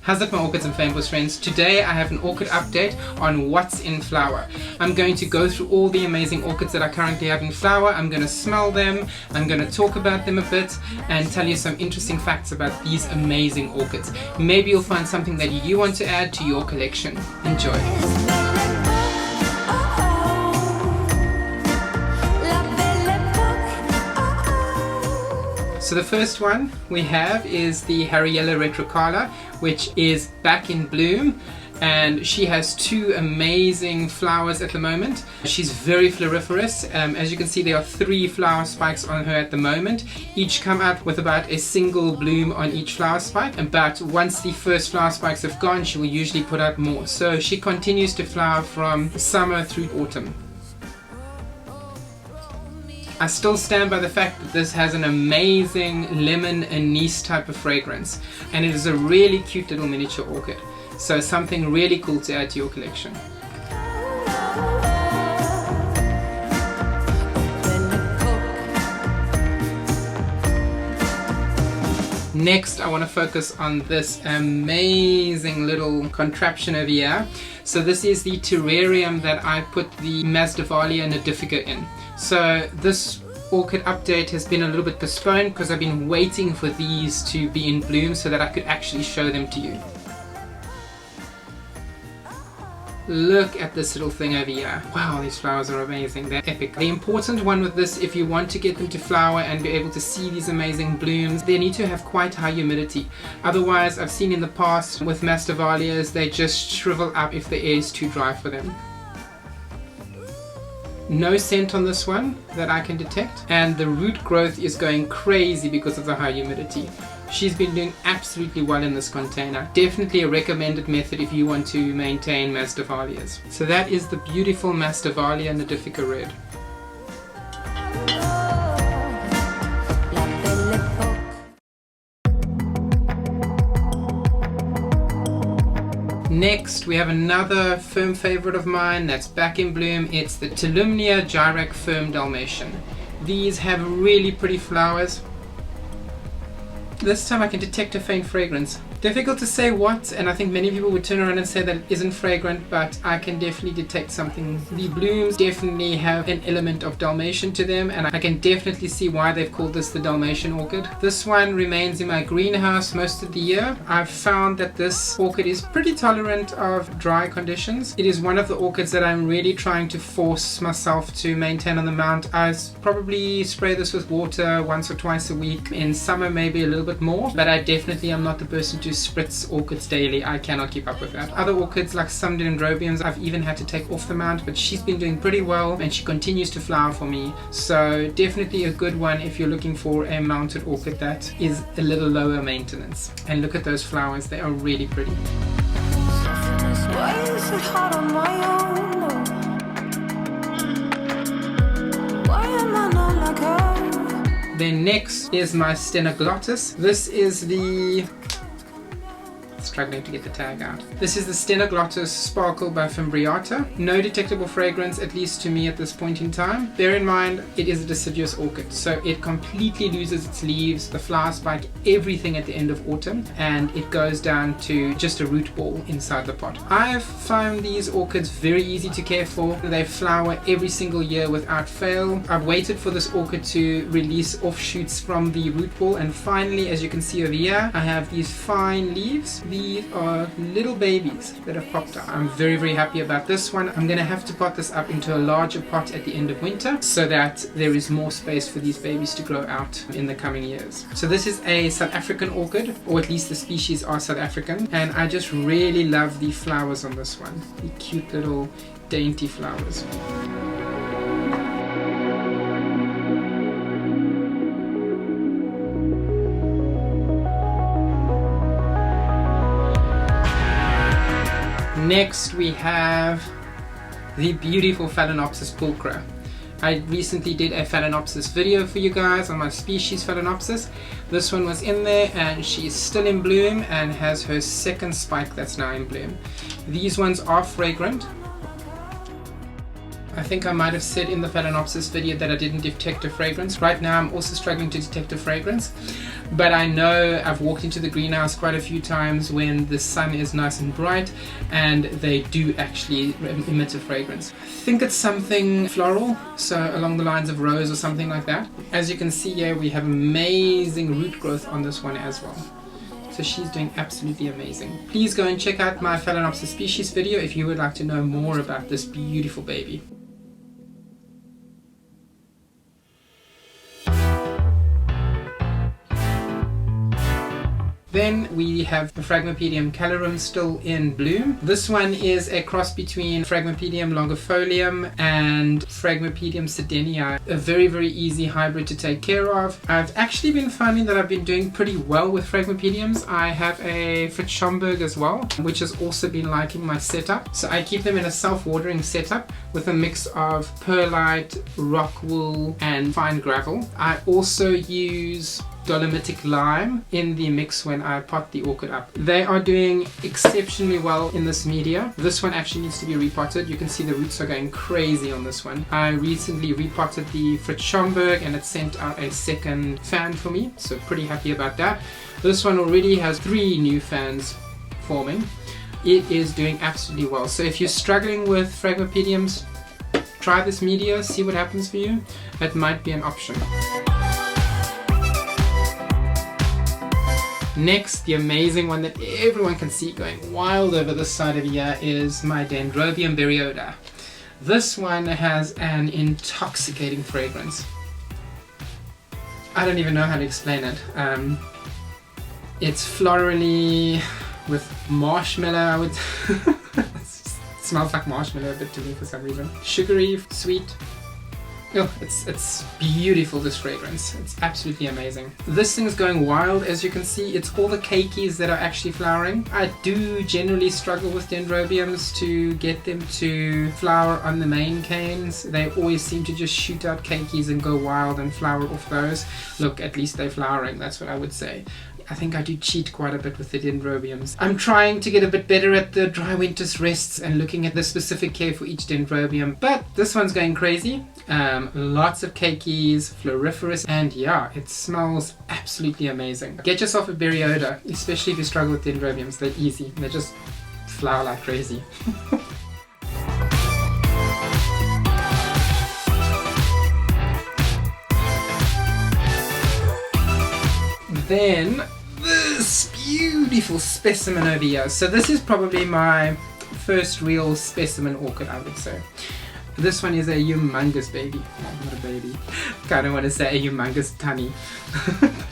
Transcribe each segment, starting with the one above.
How's it, my Orchids and Fynbos friends? Today I have an orchid update on what's in flower. I'm going to go through all the amazing orchids that I currently have in flower. I'm going to smell them, I'm going to talk about them a bit, and tell you some interesting facts about these amazing orchids. Maybe you'll find something that you want to add to your collection. Enjoy! So the first one we have is the Harryella retrocala, which is back in bloom, and she has two amazing flowers at the moment. She's very floriferous. As you can see, there are 3 flower spikes on her at the moment. Each come out with about a single bloom on each flower spike, but once the first flower spikes have gone, she will usually put out more. So she continues to flower from summer through autumn. I still stand by the fact that this has an amazing lemon anise type of fragrance, and it is a really cute little miniature orchid, so something really cool to add to your collection. Next, I want to focus on this amazing little contraption over here. So this is the terrarium that I put the Masdevallia nidifica in. So this orchid update has been a little bit postponed because I've been waiting for these to be in bloom so that I could actually show them to you. Look at this little thing over here. Wow, these flowers are amazing. They're epic. The important one with this, if you want to get them to flower and be able to see these amazing blooms, they need to have quite high humidity. Otherwise, I've seen in the past with Masdevallias, they just shrivel up if the air is too dry for them. No scent on this one that I can detect, and the root growth is going crazy because of the high humidity. She's been doing absolutely well in this container. Definitely a recommended method if you want to maintain Masdevallias. So that is the beautiful Masdevallia nidifica red. Next, we have another firm favorite of mine that's back in bloom. It's the Tolumnia Gyrac Firm Dalmatian. These have really pretty flowers. This time I can detect a faint fragrance. Difficult to say what, and I think many people would turn around and say that it isn't fragrant, but I can definitely detect something. The blooms definitely have an element of Dalmatian to them, and I can definitely see why they've called this the Dalmatian orchid. This one remains in my greenhouse most of the year. I've found that this orchid is pretty tolerant of dry conditions. It is one of the orchids that I'm really trying to force myself to maintain on the mount. I probably spray this with water once or twice a week. In summer maybe a little bit more, but I definitely am not the person to spritz orchids daily. I cannot keep up with that. Other orchids like some Dendrobiums I've even had to take off the mount, but she's been doing pretty well and she continues to flower for me. So definitely a good one if you're looking for a mounted orchid that is a little lower maintenance. And look at those flowers, they are really pretty. Why is it hard on my own? Why am I not like her? Then next is my Stenoglottis. This is the... struggling to get the tag out. This is the Stenoglottis Sparkle by Fimbriata. No detectable fragrance, at least to me at this point in time. Bear in mind, it is a deciduous orchid, so it completely loses its leaves, the flower spike, everything at the end of autumn, and it goes down to just a root ball inside the pot. I've found these orchids very easy to care for. They flower every single year without fail. I've waited for this orchid to release offshoots from the root ball, and finally, as you can see over here, I have these fine leaves. These are little babies that have popped out. I'm very, very happy about this one. I'm going to have to pot this up into a larger pot at the end of winter so that there is more space for these babies to grow out in the coming years. So this is a South African orchid, or at least the species are South African, and I just really love the flowers on this one. The cute little dainty flowers. Next we have the beautiful Phalaenopsis pulchra. I recently did a Phalaenopsis video for you guys on my species Phalaenopsis. This one was in there and she's still in bloom and has her second spike that's now in bloom. These ones are fragrant. I think I might have said in the Phalaenopsis video that I didn't detect a fragrance. Right now I'm also struggling to detect a fragrance, but I know I've walked into the greenhouse quite a few times when the sun is nice and bright, and they do actually emit a fragrance. I think it's something floral, so along the lines of rose or something like that. As you can see here, we have amazing root growth on this one as well. So she's doing absolutely amazing. Please go and check out my Phalaenopsis species video if you would like to know more about this beautiful baby. Then we have the Phragmipedium calorum still in bloom. This one is a cross between Phragmipedium longifolium and Phragmipedium sedenii. A very, very easy hybrid to take care of. I've actually been finding that I've been doing pretty well with Phragmipediums. I have a Fritz-Schomburg as well, which has also been liking my setup. So I keep them in a self-watering setup with a mix of perlite, rock wool and fine gravel. I also use dolomitic lime in the mix when I pot the orchid up. They are doing exceptionally well in this media. This one actually needs to be repotted. You can see the roots are going crazy on this one. I recently repotted the Fritz-Schomburg and it sent out a second fan for me, so pretty happy about that. This one already has 3 new fans forming. It is doing absolutely well. So if you're struggling with Phragmipediums, try this media, see what happens for you. It might be an option. Next, the amazing one that everyone can see going wild over this side of here is my Dendrobium berryoda. This one has an intoxicating fragrance. I don't even know how to explain it. It's florally with marshmallow. I would it smells like marshmallow a bit to me for some reason. Sugary, sweet. Oh, it's beautiful, this fragrance. It's absolutely amazing. This thing is going wild. As you can see, it's all the keikis that are actually flowering. I do generally struggle with Dendrobiums to get them to flower on the main canes. They always seem to just shoot out keikis and go wild and flower off those. Look, at least they're flowering, that's what I would say. I think I do cheat quite a bit with the Dendrobiums. I'm trying to get a bit better at the dry winter's rests and looking at the specific care for each Dendrobium, but this one's going crazy. Lots of keikis, floriferous, and yeah, it smells absolutely amazing. Get yourself a berryoda, especially if you struggle with Dendrobiums. They're easy. They just flower like crazy. Then this beautiful specimen over here. So this is probably my first real specimen orchid, I would say. This one is a humongous baby. Oh, not a baby. Kind of want to say a humongous tummy.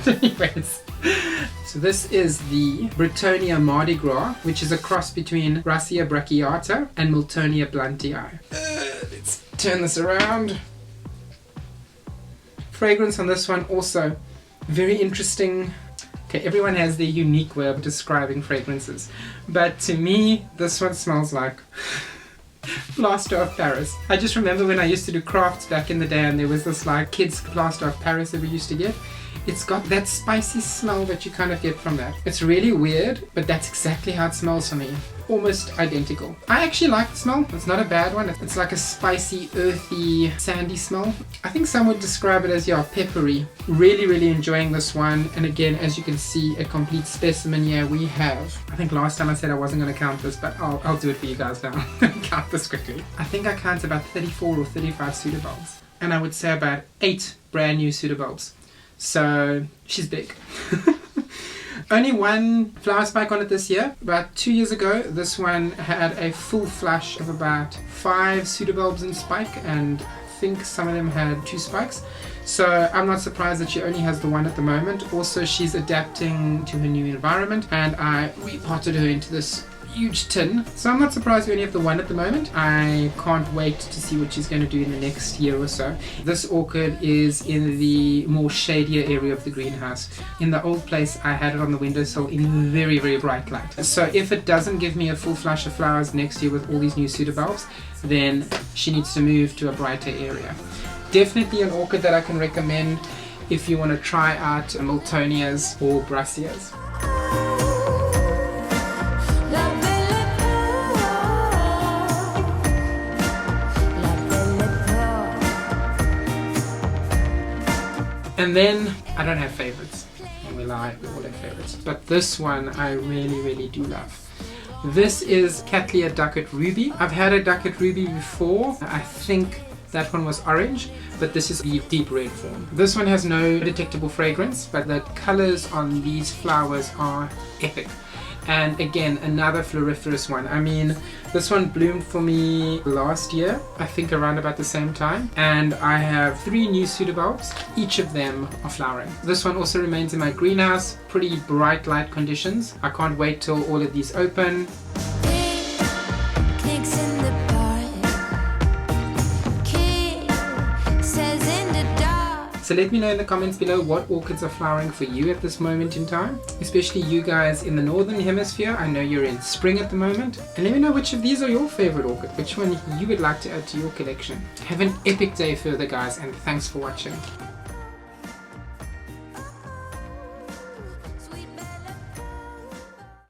But anyways. So this is the Britonia Mardi Gras, which is a cross between Racia brachiata and Miltonia bluntii. Let's turn this around. Fragrance on this one also very interesting. Okay, everyone has their unique way of describing fragrances, but to me, this one smells like plaster of Paris. I just remember when I used to do crafts back in the day and there was this like kids plaster of Paris that we used to get. It's got that spicy smell that you kind of get from that. It's really weird, but that's exactly how it smells for me. Almost identical. I actually like the smell. It's not a bad one. It's like a spicy, earthy, sandy smell. I think some would describe it as, yeah, peppery. Really, really enjoying this one. And again, as you can see, a complete specimen here we have. I think last time I said I wasn't going to count this, but I'll do it for you guys now. Count this quickly. I think I count about 34 or 35 pseudobulbs. And I would say about 8 brand new pseudobulbs. So she's big. Only one flower spike on it this year. About 2 years ago, this one had a full flush of about 5 pseudobulbs in spike, and I think some of them had 2 spikes. So I'm not surprised that she only has the one at the moment. Also, she's adapting to her new environment, and I repotted her into this huge tin. So I'm not surprised we only have the one at the moment. I can't wait to see what she's going to do in the next year or so. This orchid is in the more shadier area of the greenhouse. In the old place, I had it on the windowsill in very, very bright light. So if it doesn't give me a full flush of flowers next year with all these new pseudobulbs, then she needs to move to a brighter area. Definitely an orchid that I can recommend if you want to try out Miltonias or Brassias. And then, I don't have favorites. We lie, we all have favorites. But this one I really do love. This is Cattlianthe Ducat Ruby. I've had a Ducat Ruby before. I think that one was orange, but this is the deep red form. This one has no detectable fragrance, but the colors on these flowers are epic. And again, another floriferous one. I mean, this one bloomed for me last year, I think around about the same time. And I have 3 new pseudobulbs. Each of them are flowering. This one also remains in my greenhouse. Pretty bright light conditions. I can't wait till all of these open. So let me know in the comments below what orchids are flowering for you at this moment in time, especially you guys in the northern hemisphere. I know you're in spring at the moment, and let me know which of these are your favorite orchid, which one you would like to add to your collection. Have an epic day further, guys, and thanks for watching.